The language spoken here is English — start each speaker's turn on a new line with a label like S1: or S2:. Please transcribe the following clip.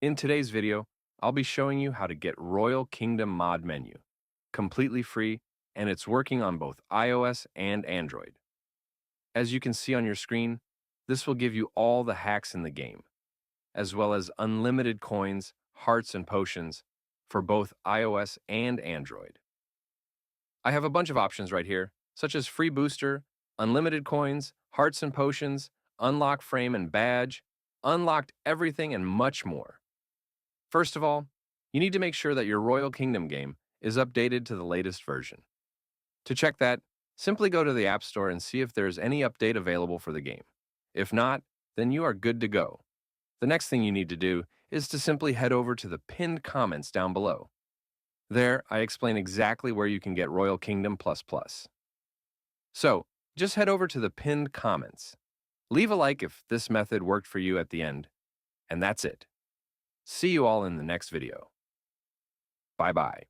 S1: In today's video, I'll be showing you how to get Royal Kingdom Mod menu, completely free, and it's working on both iOS and Android. As you can see on your screen, this will give you all the hacks in the game, as well as unlimited coins, hearts, and potions for both iOS and Android. I have a bunch of options right here, such as free booster, unlimited coins, hearts and potions, unlock frame and badge, unlocked everything, and much more. First of all, you need to make sure that your Royal Kingdom game is updated to the latest version. To check that, simply go to the App Store and see if there's any update available for the game. If not, then you are good to go. The next thing you need to do is to simply head over to the pinned comments down below. There, I explain exactly where you can get Royal Kingdom Plus Plus. So, just head over to the pinned comments. Leave a like if this method worked for you at the end, and that's it. See you all in the next video. Bye bye.